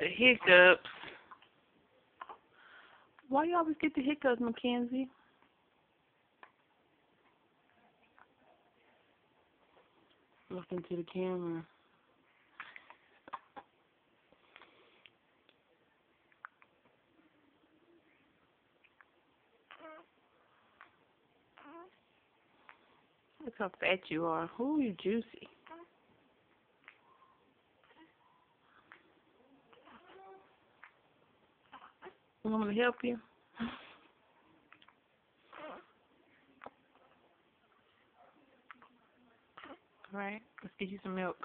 The hiccups. Why you always get the hiccups, Mackenzie? Look into the camera. Look how fat you are. Ooh, you juicy. You want me to help you? All right, let's get you some milk.